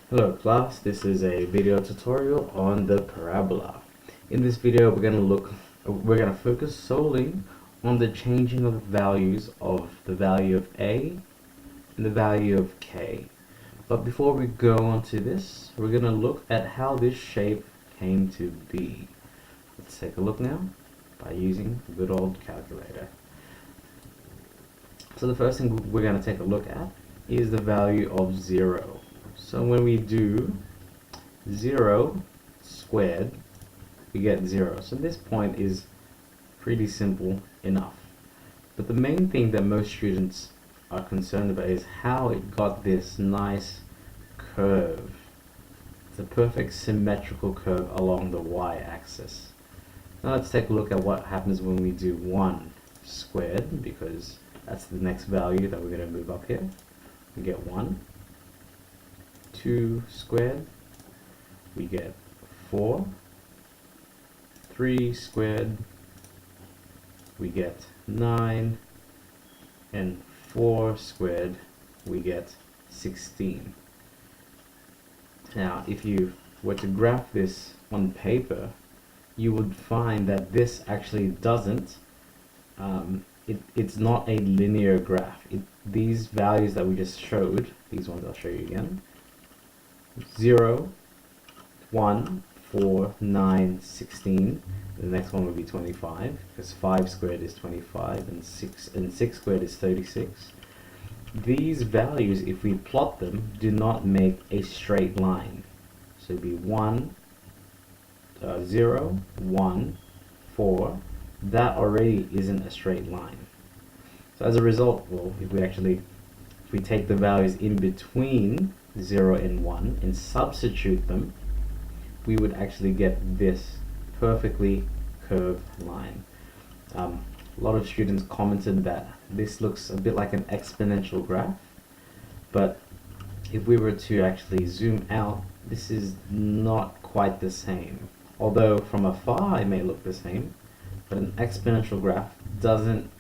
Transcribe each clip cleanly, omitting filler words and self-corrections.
Hello class, this is a video tutorial on the parabola. In this video we're going to focus solely on the changing of values of the value of a and the value of k. But before we go on to this, we're going to look at how this shape came to be. Let's take a look now by using a good old calculator. So the first thing we're going to take a look at is the value of 0. So when we do 0 squared, we get 0. So this point is pretty simple enough. But the main thing that most students are concerned about is how it got this nice curve. It's a perfect symmetrical curve along the y-axis. Now let's take a look at what happens when we do 1 squared, because that's the next value that we're going to move up here. We get 1. 2 squared, we get 4. 3 squared, we get 9. And 4 squared, we get 16. Now, if you were to graph this on paper, you would find that this actually doesn't, it's not a linear graph. These values that we just showed, these ones I'll show you again, 0, 1, 4, 9, 16. The next one would be 25, because 5 squared is 25, and 6 squared is 36. These values, if we plot them, do not make a straight line. So it'd be 1, 0, 1, 4. That already isn't a straight line. So as a result, well, if we take the values in between 0 and 1 and substitute them, we would actually get this perfectly curved line. A lot of students commented that this looks a bit like an exponential graph, but if we were to actually zoom out, this is not quite the same. Although from afar it may look the same, but an exponential graph doesn't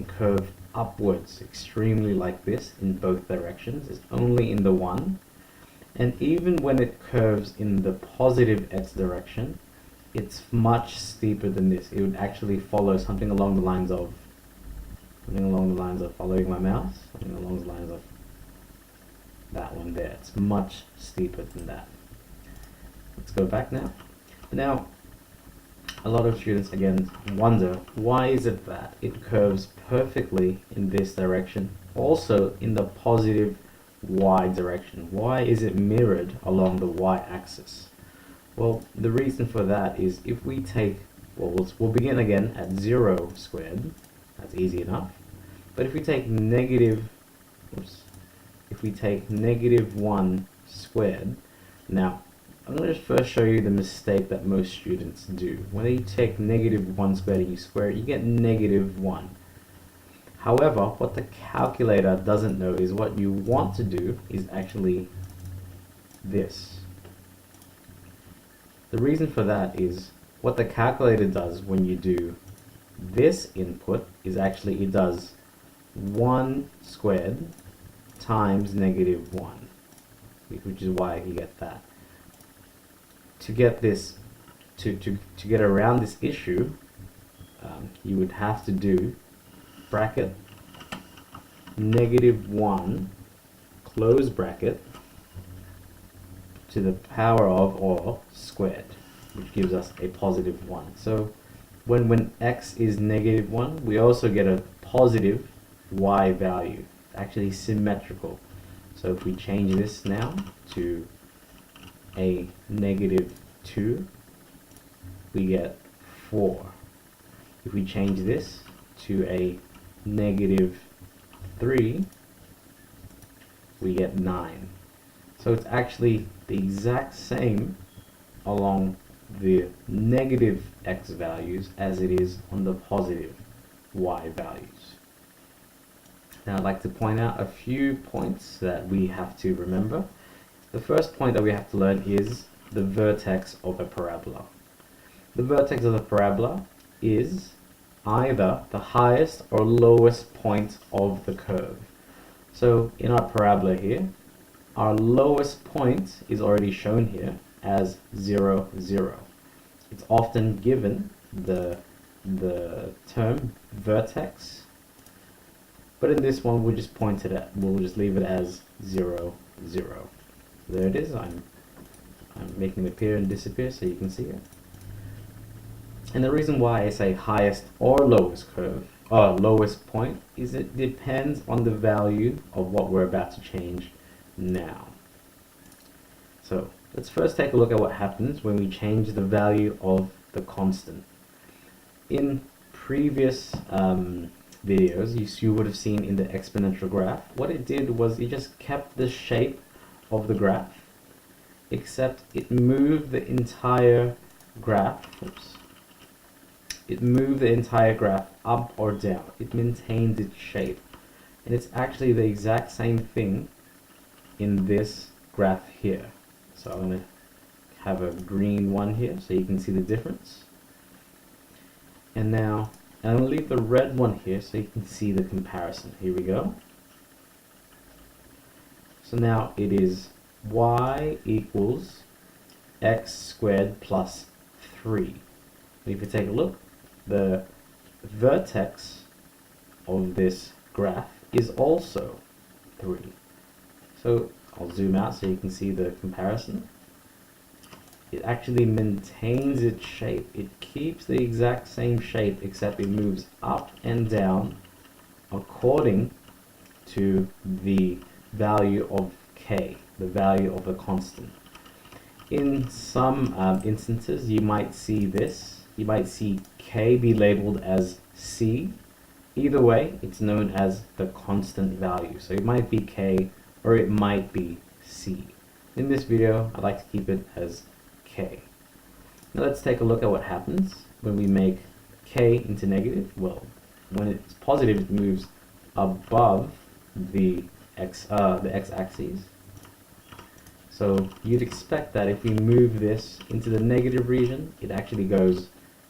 curve upwards extremely like this in both directions. It's only in the one. And even when it curves in the positive x direction, it's much steeper than this. It would actually follow something along the lines of following my mouse, something along the lines of that one there. It's much steeper than that. Let's go back now. Now, a lot of students again wonder, why is it that it curves perfectly in this direction, also in the positive y direction? Why is it mirrored along the y-axis? Well, the reason for that is if we take, we'll begin again at 0 squared. That's easy enough. But if we take negative 1 squared, now I'm going to just first show you the mistake that most students do. When you take negative 1 squared and you square it, you get negative 1. However, what the calculator doesn't know is what you want to do is actually this. The reason for that is what the calculator does when you do this input is actually it does 1 squared times negative 1, which is why you get that. To get this, to get around this issue, you would have to do bracket negative 1 close bracket to the power of or squared, which gives us a positive 1. So when x is negative 1, we also get a positive y value. It's actually symmetrical. So if we change this now to a negative 2, we get 4. If we change this to a negative 3, we get 9. So it's actually the exact same along the negative x values as it is on the positive y values. Now I'd like to point out a few points that we have to remember. The first point that we have to learn is the vertex of a parabola. The vertex of the parabola is either the highest or lowest point of the curve. So in our parabola here, our lowest point is already shown here as 0, 0. It's often given the term vertex, but in this one we'll just point it at, we'll just leave it as 0, 0. So there it is. I'm making it appear and disappear so you can see it. And the reason why I say highest or lowest curve, or lowest point, is it depends on the value of what we're about to change now. So let's first take a look at what happens when we change the value of the constant. In previous videos, you would have seen in the exponential graph, what it did was it just kept the shape of the graph, except it moved the entire graph, it moved the entire graph up or down. It maintained its shape. And it's actually the exact same thing in this graph here. So I'm going to have a green one here so you can see the difference. And now I'm going to leave the red one here so you can see the comparison. Here we go. So now it is y equals x squared plus 3. If you take a look, the vertex of this graph is also 3. So I'll zoom out so you can see the comparison. It actually maintains its shape. It keeps the exact same shape, except it moves up and down according to the value of k, the value of the constant. In some instances, you might see this. You might see k be labeled as c. Either way, it's known as the constant value. So it might be k or it might be c. In this video, I'd like to keep it as k. Now let's take a look at what happens when we make k into negative. Well, when it's positive, it moves above the x-axis. So you'd expect that if we move this into the negative region, it actually goes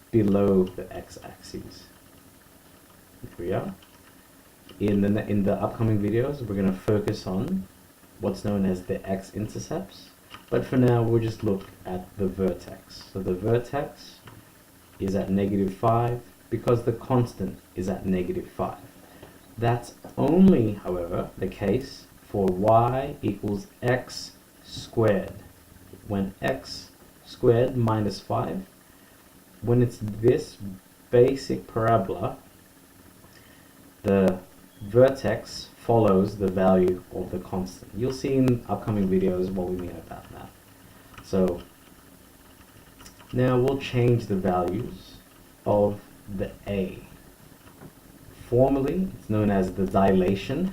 below the x-axis. Here we are. In the upcoming videos, we're going to focus on what's known as the x-intercepts. But for now, we'll just look at the vertex. So the vertex is at -5 because the constant is at -5. That's only, however, the case for y equals x squared. When x squared minus 5, when it's this basic parabola, the vertex follows the value of the constant. You'll see in upcoming videos what we mean about that. So now we'll change the values of the a. Formally, it's known as the dilation,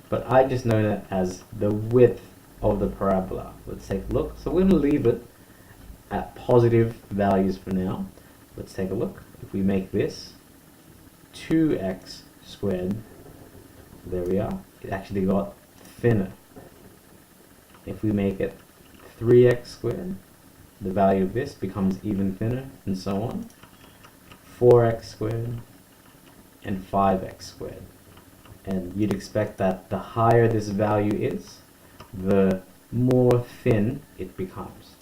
but I just know it as the width of the parabola. Let's take a look. So we're going to leave it at positive values for now. Let's take a look. If we make this 2x squared, there we are. It actually got thinner. If we make it 3x squared, the value of this becomes even thinner, and so on. 4x squared and 5x squared. And you'd expect that the higher this value is, the more thin it becomes.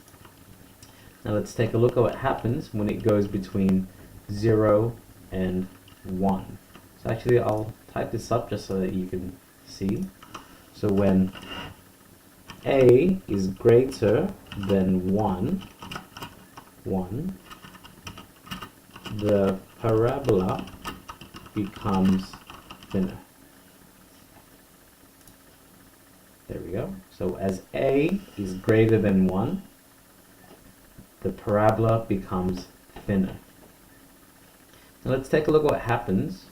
Now let's take a look at what happens when it goes between 0 and 1. So actually I'll type this up just so that you can see. So when a is greater than 1, the parabola becomes thinner. There we go. So as a is greater than 1, the parabola becomes thinner. Now let's take a look at what happens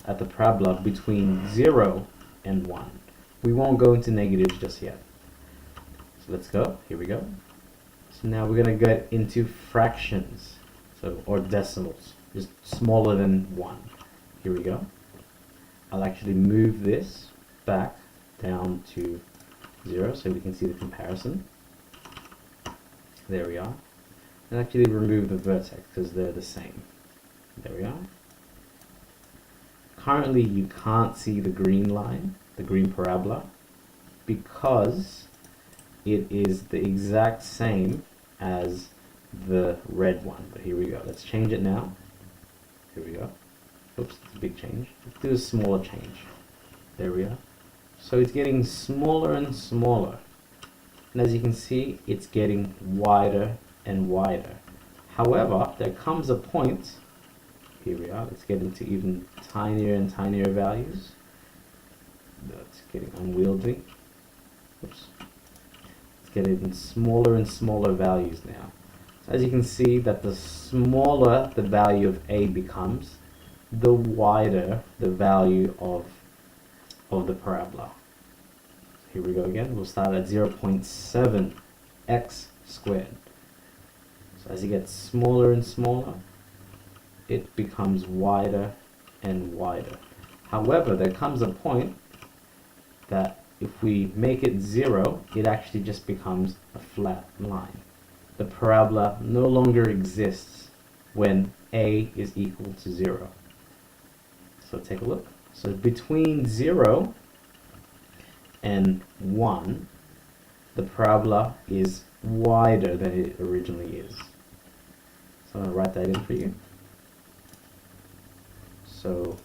at the parabola between 0 and 1. We won't go into negatives just yet. So let's go. Here we go. So now we're going to get into fractions, or decimals, just smaller than 1. Here we go. I'll actually move this back down to 0 so we can see the comparison. There we are. And actually remove the vertex because they're the same. There we are. Currently you can't see the green line, the green parabola. because it is the exact same as the red one. But here we go. Let's change it now. Here we go. Oops, it's a big change. Let's do a smaller change. There we are. So it's getting smaller and smaller. And as you can see, it's getting wider and wider. However, there comes a point, here we are, let's get into even tinier and tinier values. That's getting unwieldy. Oops. Let's get even smaller and smaller values now. So as you can see that the smaller the value of a becomes, the wider the value of the parabola. So here we go again. We'll start at 0.7 x squared. So as it gets smaller and smaller, it becomes wider and wider. However, there comes a point that if we make it 0, it actually just becomes a flat line. The parabola no longer exists when a is equal to 0. So take a look. So between 0 and 1, the parabola is wider than it originally is. So I'm going to write that in for you. So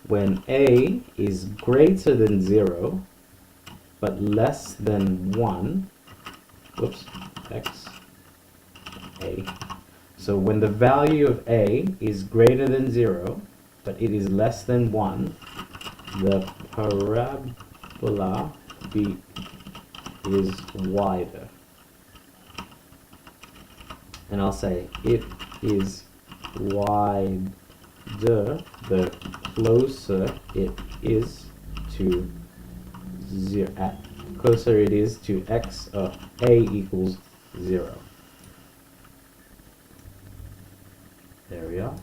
when a is greater than 0 but less than 1, whoops, x, a. So when the value of a is greater than 0 but it is less than 1, the parabola is wider. And I'll say it is wider the closer it is to 0, closer it is to x, a equals 0. There we are.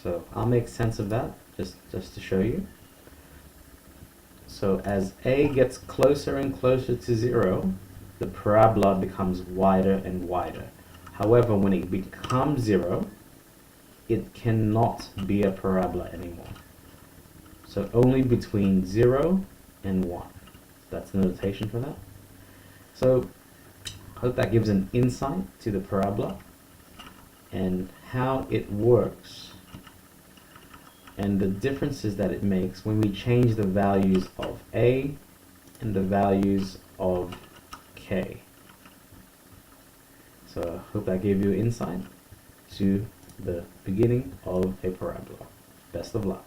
So I'll make sense of that just to show you. So as a gets closer and closer to 0, the parabola becomes wider and wider. However, when it becomes 0, it cannot be a parabola anymore. So only between 0 and 1. That's the notation for that. So I hope that gives an insight to the parabola and how it works and the differences that it makes when we change the values of a and the values of k. So I hope that gave you insight to the beginning of a parabola. Best of luck.